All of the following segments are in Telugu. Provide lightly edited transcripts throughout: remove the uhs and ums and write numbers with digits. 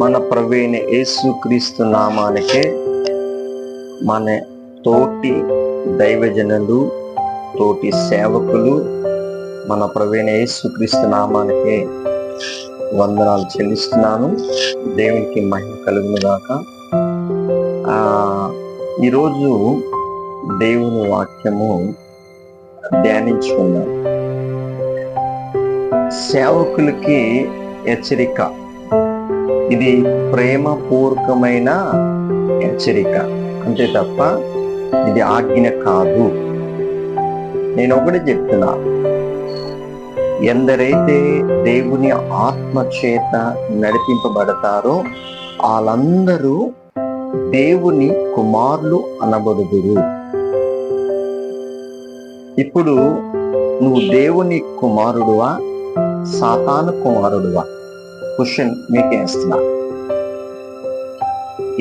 మన ప్రభువైన యేసుక్రీస్తు నామానికే మన తోటి దైవజనులు, తోటి సేవకులు, మన ప్రభువైన యేసుక్రీస్తు నామానికే వందనాలు చెల్లిస్తున్నాను. దేవునికి మహిమ కలుగును గాక. ఈరోజు దేవుని వాక్యము ధ్యానించుకుందాం. సేవకులకి హెచ్చరిక. ఇది ప్రేమపూర్వకమైన హెచ్చరిక అంతే తప్ప ఇది ఆజ్ఞ కాదు. నేను ఒకటి చెప్తున్నా, ఎందరైతే దేవుని ఆత్మ చేత నడిపింపబడతారో వాళ్ళందరూ దేవుని కుమారులు అనబడుదురు. ఇప్పుడు నువ్వు దేవుని కుమారుడువా, సాతాను కుమారుడువా? క్వశ్చన్ మీకు వేస్తున్నా.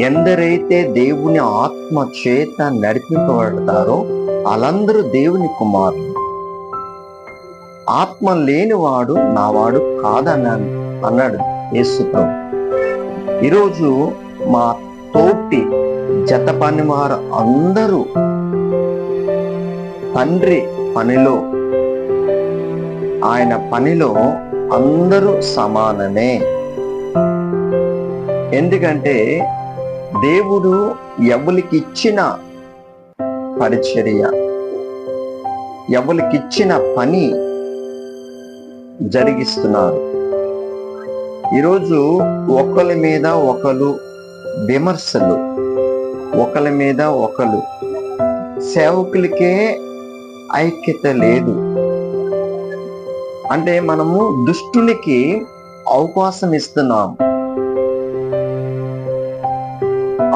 ఎందరైతే దేవుని ఆత్మ చేత నడిపింపబడతారో వాళ్ళందరూ దేవుని కుమారులు. ఆత్మ లేనివాడు నావాడు కాదన్నాను అన్నాడు యేసు ప్రభు. ఈరోజు మా తోటి జత పని వారు అందరూ తండ్రి పనిలో, ఆయన పనిలో అందరూ సమానమే. ఎందుకంటే దేవుడు ఎవరికిచ్చిన పరిచర్య, ఎవరికిచ్చిన పని జరిగిస్తున్నారు. ఈరోజు ఒకరి మీద ఒకరు విమర్శలు, ఒకరి మీద ఒకరు, సేవకులకే ఐక్యత లేదు. అంటే మనము దుష్టునికి అవకాశం ఇస్తున్నాం.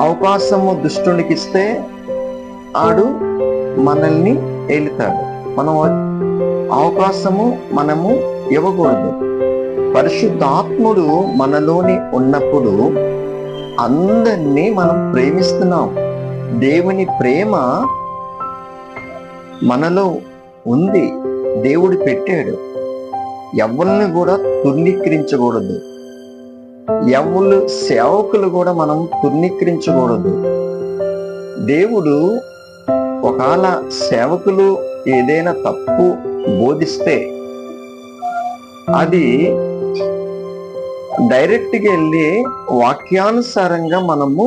అవకాశము దుష్టునికి ఇస్తే ఆడు మనల్ని ఏలుతాడు. మనం అవకాశము మనము ఇవ్వకూడదు. పరిశుద్ధాత్ముడు మనలోని ఉన్నప్పుడు అందరినీ మనం ప్రేమిస్తున్నాం. దేవుని ప్రేమ మనలో ఉంది, దేవుడు పెట్టాడు. ఎవరిని కూడా తుర్ణీకరించకూడదు. ఎవరు సేవకులు కూడా మనం తుర్ణీకరించకూడదు. దేవుడు ఒకవేళ సేవకులు ఏదైనా తప్పు బోధిస్తే అది డైరెక్ట్గా వెళ్ళి వాక్యానుసారంగా మనము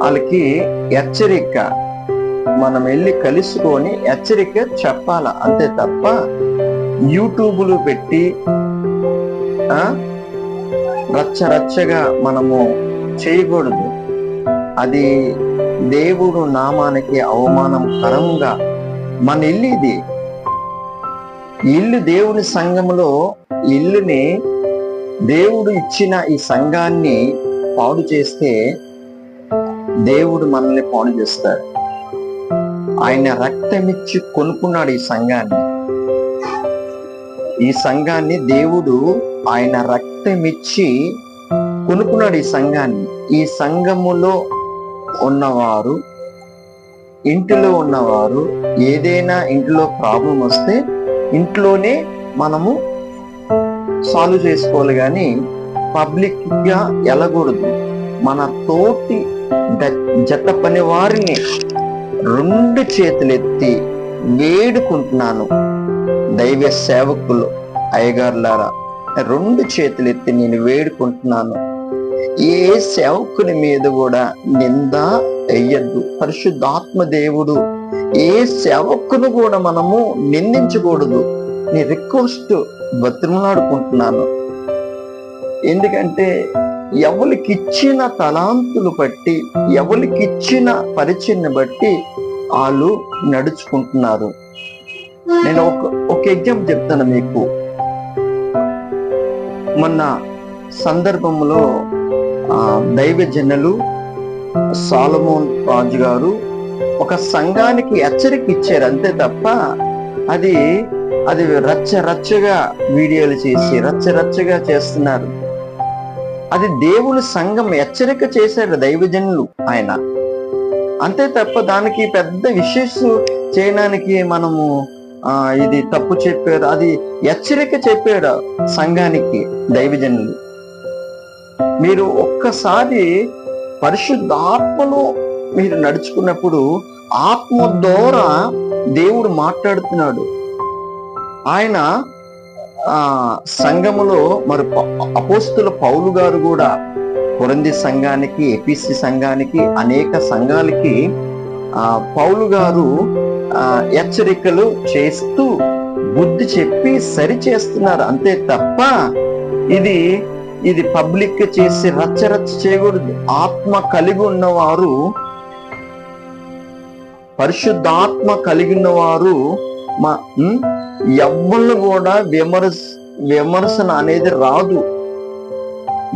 వాళ్ళకి హెచ్చరిక, మనం వెళ్ళి కలుసుకొని హెచ్చరిక చెప్పాల అంతే తప్ప యూట్యూబ్లు పెట్టి రచ్చరచ్చగా మనము చేయకూడదు. అది దేవుడు నామానికి అవమానకరంగా. మన ఇల్లు ఇది, ఇల్లు దేవుని సంఘములో, ఇల్లుని దేవుడు ఇచ్చిన ఈ సంఘాన్ని పాడు చేస్తే దేవుడు మనల్ని పాడు చేస్తాడు. ఆయన రక్తమిచ్చి కొనుక్కున్నాడు ఈ సంఘాన్ని. ఈ సంఘాన్ని దేవుడు ఆయన రక్తమిచ్చి కొనుక్కున్నాడు ఈ సంఘాన్ని. ఈ సంఘములో ఉన్నవారు, ఇంటిలో ఉన్నవారు ఏదైనా ఇంట్లో ప్రాబ్లం వస్తే ఇంట్లోనే మనము సాల్వ్ చేసుకోవాలి, కానీ పబ్లిక్ గా వెళ్ళకూడదు. మన తోటి జత పని వారిని రెండు చేతులెత్తి వేడుకుంటున్నాను. దైవ సేవకులు, అయ్యగారులారా, రెండు చేతులెత్తి నేను వేడుకుంటున్నాను. ఏ సేవకుని మీద కూడా నింద వెయ్యద్దు. పరిశుద్ధాత్మ దేవుడు ఏ సేవకును కూడా మనము నిందించకూడదు. నీ రిక్వెస్ట్ బతిమలాడుకుంటున్నాను. ఎందుకంటే ఎవరికిచ్చిన తలాంతులు బట్టి, ఎవరికిచ్చిన పరిచయని బట్టి వాళ్ళు నడుచుకుంటున్నారు. నేను ఒక ఎగ్జాంపుల్ చెప్తాను మీకు. మొన్న సందర్భంలో దైవజనులు సాలమోన్ రాజు గారు ఒక సంఘానికి హెచ్చరిక ఇచ్చారు అంతే తప్ప అది రచ్చరచ్చగా వీడియోలు చేసి రచ్చరచ్చగా చేస్తున్నారు. అది దేవుని సంఘం హెచ్చరిక చేశారు దైవజనులు ఆయన. అంతే తప్ప దానికి పెద్ద విశేష చేయడానికి మనము ఇది తప్పు చెప్పారు, అది హెచ్చరిక చెప్పాడు సంఘానికి దైవజనులు. మీరు ఒక్కసారి పరిశుద్ధాత్మలో మీరు నడుచుకున్నప్పుడు ఆత్మ ద్వారా దేవుడు మాట్లాడుతున్నాడు. ఆయన సంఘములో మరి అపోస్తుల పౌలు గారు కూడా కొరింథీ సంఘానికి, ఎఫెసీ సంఘానికి, అనేక సంఘాలకి పౌలు గారు హెచ్చరికలు చేస్తూ బుద్ధి చెప్పి సరి చేస్తున్నారు. అంతే తప్ప ఇది పబ్లిక్ చేసి రచ్చరచ్చ చేయకూడదు. ఆత్మ కలిగి ఉన్నవారు, పరిశుద్ధాత్మ కలిగిన వారు ఎవ్వరు కూడా విమర్శన అనేది రాదు.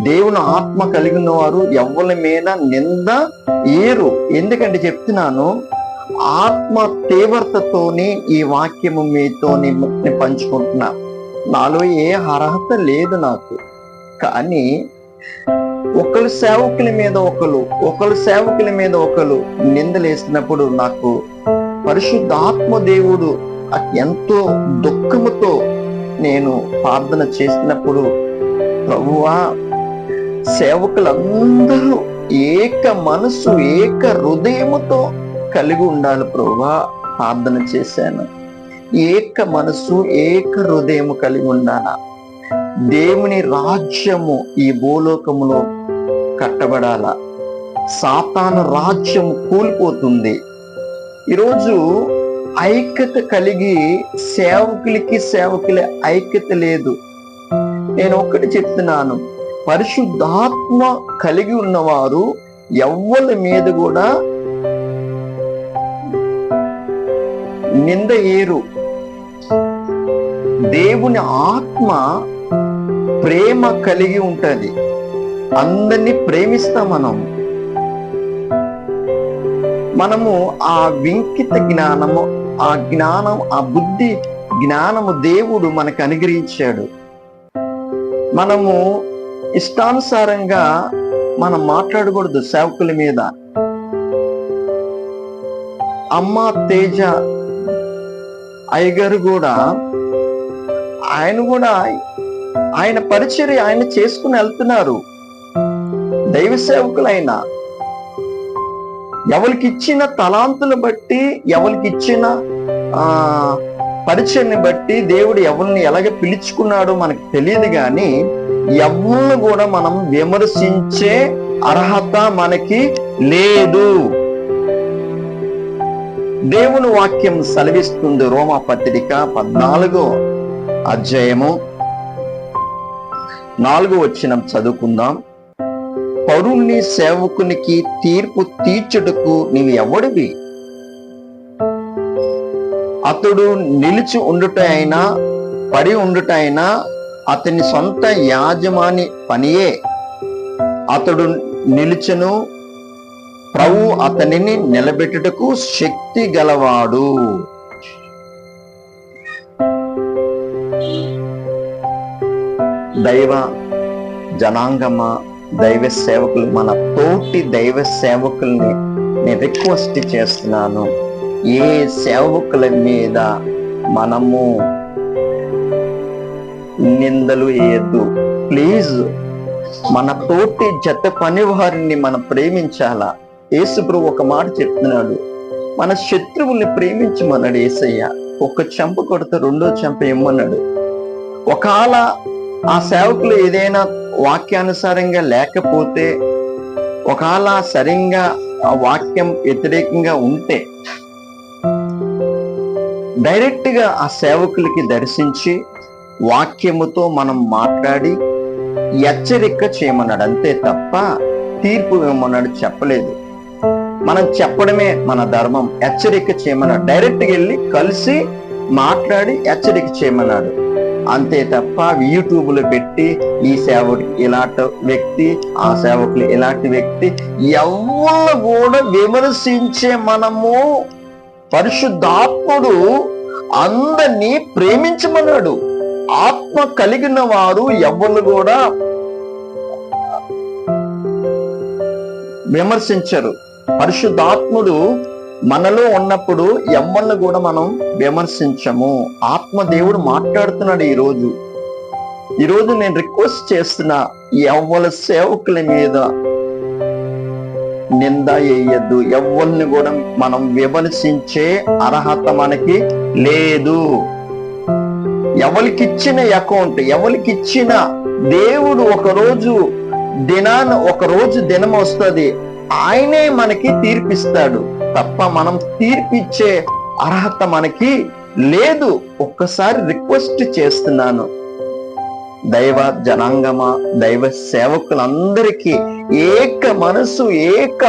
దేవుని ఆత్మ కలిగిన వారు ఎవ్వరి మీద నింద ఏరు. ఎందుకంటే చెప్తున్నాను, ఆత్మ తీవ్రతతోని ఈ వాక్యము మీతోని పంచుకుంటున్నా. నాలో ఏ అర్హత లేదు నాకు, కానీ ఒకరు సేవకుల మీద ఒకరు నిందలేసినప్పుడు నాకు పరిశుద్ధాత్మ దేవుడు ఎంతో దుఃఖముతో నేను ప్రార్థన చేసినప్పుడు, ప్రభువా, సేవకులందరూ ఏక మనసు ఏక హృదయముతో కలిగి ఉండాలి ప్రభువా. ప్రార్థన చేశాను. ఏక మనసు ఏక హృదయము కలిగి ఉండాలా. దేవుని రాజ్యము ఈ భూలోకములో కట్టబడాల. సాతాను రాజ్యము కూలిపోతుంది. ఈరోజు ఐక్యత కలిగి సేవకులే ఐక్యత లేదు. నేను ఒక్కటి చెప్తున్నాను, పరిశుద్ధాత్మ కలిగి ఉన్నవారు ఎవ్వరి మీద కూడా నింద ఏరు. దేవుని ఆత్మ ప్రేమ కలిగి ఉంటది. అందరినీ ప్రేమిస్తాం. మనము ఆ వింకిత జ్ఞానము, ఆ బుద్ధి జ్ఞానము దేవుడు మనకు అనుగ్రహించాడు. మనము ఇష్టానుసారంగా మనం మాట్లాడకూడదు సేవకుల మీద. అమ్మ తేజ అయ్యగారు కూడా ఆయన పరిచర్య ఆయన చేసుకుని వెళ్తున్నారు. దైవ సేవకులైన ఎవరికి ఇచ్చిన తలాంతులు బట్టి, ఎవరికి ఇచ్చిన పరిచర్ని బట్టి దేవుడు ఎవరిని ఎలాగ పిలుచుకున్నాడో మనకు తెలియదు. కానీ ఎవరిని కూడా మనం విమర్శించే అర్హత మనకి లేదు. దేవుని వాక్యం సెలవిస్తుంది. రోమా పత్రిక 14వ అధ్యాయము 4వ వచనం చదువుకుందాం. పరుణ్ణి సేవకునికి తీర్పు తీర్చుటకు నీవు ఎవడివి? అతడు నిలిచి ఉండుట అయినా పడి ఉండుట అయినా అతని సొంత యాజమాని పనియే. అతడు నిలిచెను, ప్రభు అతనిని నిలబెట్టుటకు శక్తి గలవాడు. దైవ జనాంగమా, దైవ సేవకులు, మన తోటి దైవ సేవకుల్ని నేను రిక్వెస్ట్ చేస్తున్నాను, ఏ సేవకుల మీద మనము నిందలు వేయద్దు ప్లీజ్. మన తోటి జత పని వారిని మనం ప్రేమించాలా. యేసు ప్రభు ఒక మాట చెప్తున్నాడు, మన శత్రువుల్ని ప్రేమించమన్నాడు యేసయ్య. ఒక చెంప కొడితే రెండో చెంప ఇమ్మన్నాడు. ఒకవేళ ఆ సేవకులు ఏదైనా వాక్యానుసారంగా లేకపోతే, ఒకవేళ సరిగ్గా ఆ వాక్యం వ్యతిరేకంగా ఉంటే, డైరెక్ట్ గా ఆ సేవకులకి దర్శించి వాక్యముతో మనం మాట్లాడి హెచ్చరిక చేయమన్నాడు. అంతే తప్ప తీర్పు ఇవ్వమన్నాడు చెప్పలేదు. మనం చెప్పడమే మన ధర్మం. హెచ్చరిక చేయమన్నాడు. డైరెక్ట్గా వెళ్ళి కలిసి మాట్లాడి హెచ్చరిక చేయమన్నాడు. అంతే తప్ప యూట్యూబ్లో పెట్టి ఈ సేవకుడు ఇలాంటి వ్యక్తి, ఆ సేవకులు ఇలాంటి వ్యక్తి, ఎవరు కూడా విమర్శించే మనము, పరిశుద్ధాత్ముడు అందరినీ ప్రేమించమన్నాడు. ఆత్మ కలిగిన వారు ఎవరు కూడా విమర్శించరు. పరిశుద్ధాత్ముడు మనలో ఉన్నప్పుడు ఎవరిని కూడా మనం విమర్శించము. ఆత్మ దేవుడు మాట్లాడుతున్నాడు. ఈరోజు ఈరోజు నేను రిక్వెస్ట్ చేస్తున్నా, ఎవ్వరి సేవకుల మీద నింద వేయద్దు. ఎవరిని కూడా మనం విమర్శించే అర్హత మనకి లేదు. ఎవరికిచ్చిన అకౌంట్, ఎవరికిచ్చిన దేవుడు ఒకరోజు దినం వస్తుంది, ఆయనే మనకి తీర్పిస్తాడు తప్ప మనం తీర్పిచ్చే అర్హత మనకి లేదు. ఒక్కసారి రిక్వెస్ట్ చేస్తున్నాను, దైవ జనాంగమా, దైవ సేవకులందరికీ ఏక మనసు, ఏక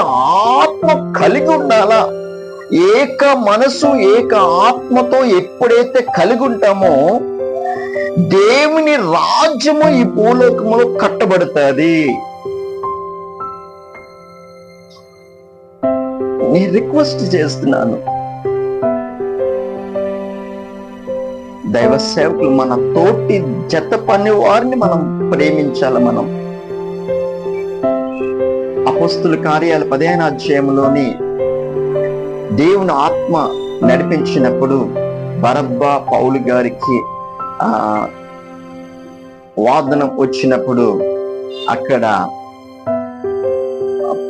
ఆత్మ కలిగి ఉండాలా. ఏక మనసు, ఏక ఆత్మతో ఎప్పుడైతే కలిగి ఉంటామో దేవుని రాజ్యము ఈ భూలోకములో కట్టబడుతుంది. నేను రిక్వెస్ట్ చేస్తున్నాను, దైవ సేవకులు మన తోటి జత పని వారిని మనం ప్రేమించాలి. మనం అపోస్తుల కార్యాల 15వ అధ్యాయంలోని దేవుని ఆత్మ నడిపించినప్పుడు బరబ్బా పౌలు గారికి వాదనం వచ్చినప్పుడు అక్కడ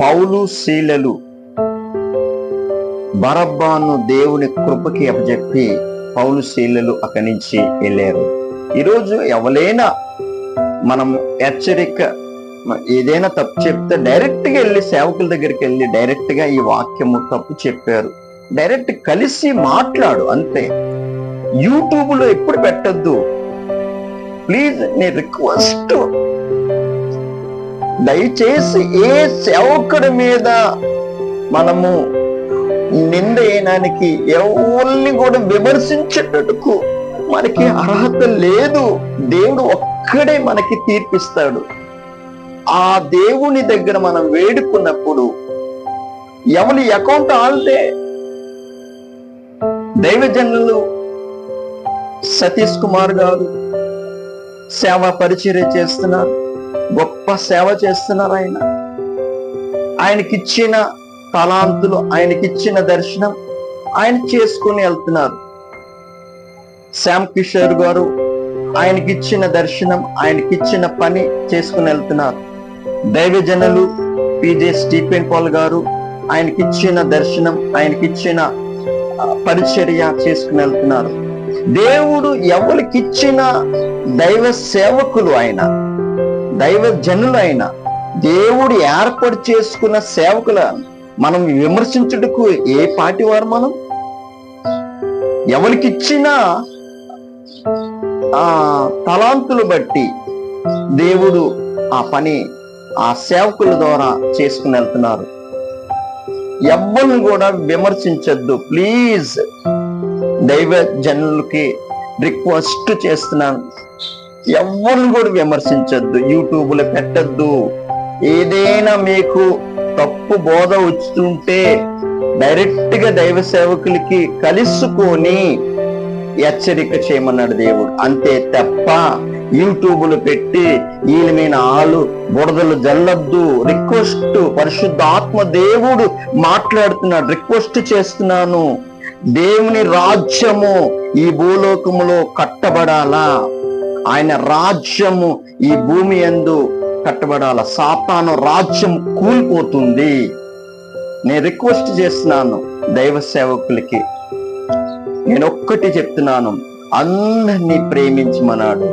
పౌలు శీలలు బరబ్బాను దేవుని కృపకి అప్పచెప్పి పౌలు శీలలు అక్కడి నుంచి వెళ్ళారు. ఈరోజు ఎవరైనా మనం హెచ్చరిక, ఏదైనా తప్పు చెప్తే డైరెక్ట్ గా వెళ్ళి సేవకుల దగ్గరికి వెళ్ళి డైరెక్ట్ గా ఈ వాక్యము తప్పు చెప్పారు, డైరెక్ట్ కలిసి మాట్లాడు అంతే. యూట్యూబ్ లో ఎప్పుడు పెట్టద్దు ప్లీజ్. నీ రిక్వెస్ట్, దయచేసి ఏ సేవకుడి మీద మనము నింద వేయడానికి, ఎవరిని కూడా విమర్శించేటట్టుకు మనకి అర్హత లేదు. దేవుడు ఒక్కడే మనకి తీర్పిస్తాడు. ఆ దేవుని దగ్గర మనం వేడుకున్నప్పుడు ఎవరి అకౌంట్ ఆల్తే. దైవజనులు సతీష్ కుమార్ గారు సేవా పరిచర్య చేస్తున్నారు, గొప్ప సేవ చేస్తున్నారు. ఆయనకిచ్చిన తలాంతులు, ఆయనకిచ్చిన దర్శనం ఆయన చేసుకుని వెళ్తున్నారు. శ్యామ్ కిషోర్ గారు ఆయనకిచ్చిన దర్శనం, ఆయనకిచ్చిన పని చేసుకుని వెళ్తున్నారు. దైవజనులు పిజే స్టీఫెన్ పాల్ గారు ఆయనకిచ్చిన దర్శనం, ఆయనకిచ్చిన పరిచర్య చేసుకుని వెళ్తున్నారు. దేవుడు ఎవరికిచ్చిన దైవ సేవకులు, ఆయన దైవ జనులు, ఆయన దేవుడు ఏర్పాటు చేసుకున్న సేవకుల మనం విమర్శించుటకు ఏ పాటి వారు? మనం ఎవరికిచ్చిన ఆ తలాంతులు బట్టి దేవుడు ఆ పని ఆ సేవకుల ద్వారా చేసుకుని వెళ్తున్నారు. ఎవరిని కూడా విమర్శించద్దు ప్లీజ్. దైవ జనులకి రిక్వెస్ట్ చేస్తున్నాను, ఎవరిని కూడా విమర్శించద్దు, యూట్యూబ్ లో పెట్టద్దు. ఏదైనా మీకు తప్పు బోధ వస్తుంటే డైరెక్ట్ గా దైవ సేవకులకి కలుసుకొని హెచ్చరిక చేయమన్నాడు దేవుడు, అంతే తప్ప యూట్యూబ్ లో పెట్టి వీళ్ళ మీద బురదలు జల్లద్దు. రిక్వెస్ట్, పరిశుద్ధ ఆత్మ దేవుడు మాట్లాడుతున్నాడు, రిక్వెస్ట్ చేస్తున్నాను. దేవుని రాజ్యము ఈ భూలోకములో కట్టబడాలా, ఆయన రాజ్యము ఈ భూమి యందు కట్టబడాల. సాతాను రాజ్యం కూలిపోతుంది. నేను రిక్వెస్ట్ చేస్తున్నాను దైవ సేవకులకి, నేను ఒక్కటి చెప్తున్నాను, అందరినీ ప్రేమించమన్నాడు.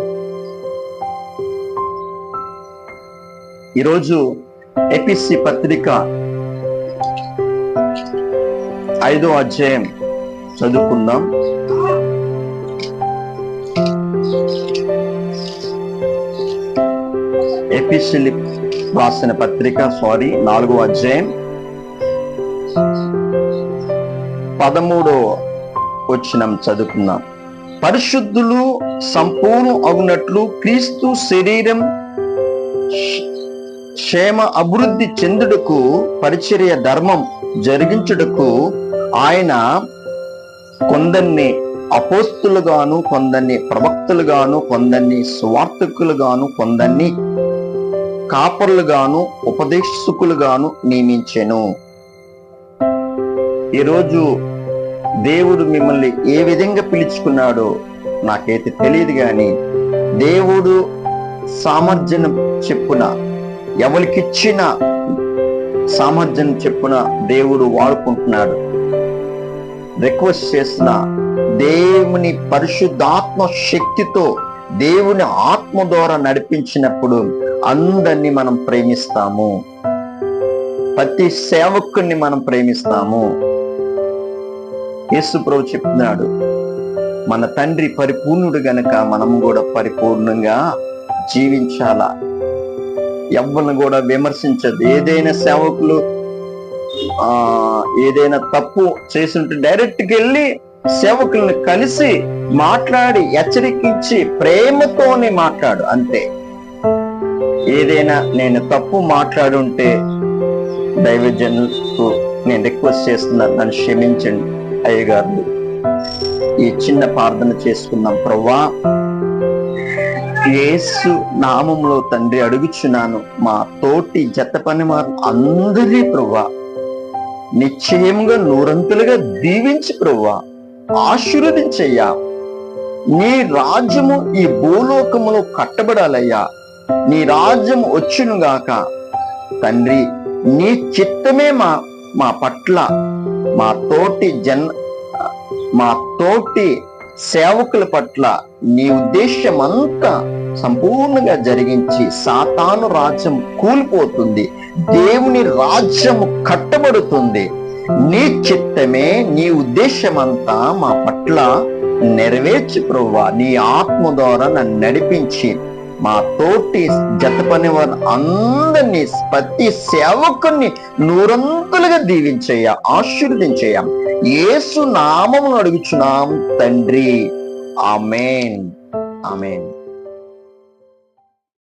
ఈరోజు ఎపిసి పత్రిక 5వ అధ్యాయం చదువుకుందాం. ఎపిసిలి రాసిన పత్రిక 4వ అధ్యాయం 13వ వచనం చదువుకుందాం. పరిశుద్ధులు సంపూర్ణ అగునట్లు క్రీస్తు శరీరం క్షేమ అభివృద్ధి చెందుటకు పరిచర్య ధర్మం జరిగించుటకు ఆయన కొందరిని అపోస్తులుగాను, కొందరిని ప్రవక్తలుగాను, కొందరిని సువార్తికులుగాను, కొందరిని కాపరులుగాను, ఉపదేశకులుగాను నియమించెను. ఈరోజు దేవుడు మిమ్మల్ని ఏ విధంగా పిలుచుకున్నాడో నాకైతే తెలియదు, కానీ దేవుడు సామర్థ్యం చెప్పున, ఎవరికిచ్చిన సామర్థ్యం చెప్పున దేవుడు వాడుకుంటున్నాడు. రిక్వెస్ట్ చేసిన దేవుని పరిశుద్ధాత్మ శక్తితో, దేవుని ఆత్మ ద్వారా నడిపించినప్పుడు అందరినీ మనం ప్రేమిస్తాము. ప్రతి సేవకుని మనం ప్రేమిస్తాము. యేసు ప్రభు చెప్తున్నాడు, మన తండ్రి పరిపూర్ణుడు గనక మనం కూడా పరిపూర్ణంగా జీవించాలా. ఎవరిని కూడా విమర్శించదు. ఏదైనా సేవకులు ఏదైనా తప్పు చేస్తుంటే డైరెక్ట్కి వెళ్ళి సేవకుల్ని కలిసి మాట్లాడి హెచ్చరికించి ప్రేమతోనే మాట్లాడు, అంతే. ఏదైనా నేను తప్పు మాట్లాడుంటే దైవజనులకు నేను రిక్వెస్ట్ చేస్తున్నాను, నన్ను క్షమించండి అయ్యగారు. ఈ చిన్న ప్రార్థన చేసుకుందాం. ప్రభువా, యేసు నామములో తండ్రి అడుగుచున్నాను, మా తోటి జత పని వారు అందరి ప్రభువా నిశ్చయముగా నూరంతులుగా దీవించి ప్రభువా ఆశీర్వదించయ్యా. నీ రాజ్యము ఈ భూలోకములో కట్టబడాలయ్యా. నీ రాజ్యం వచ్చును గాక తండ్రి. నీ చిత్తమే మా పట్ల, మా తోటి సేవకుల పట్ల నీ ఉద్దేశం అంతా సంపూర్ణంగా జరిగించి సాతాను రాజ్యం కూలిపోతుంది, దేవుని రాజ్యము కట్టబడుతుంది. నీ చిత్తమే, నీ ఉద్దేశం అంతా మా పట్ల నెరవేర్చి ప్రభువా నీ ఆత్మ ద్వారా నన్ను నడిపించి మా తోటి జత పని వారు అందరినీ, ప్రతి సేవకుని నూరంతులుగా దీవించయ్యా, ఆశీర్వదించయ్యా. యేసు నామమును అడుగుచున్నాం తండ్రి. ఆమేన్, ఆమేన్.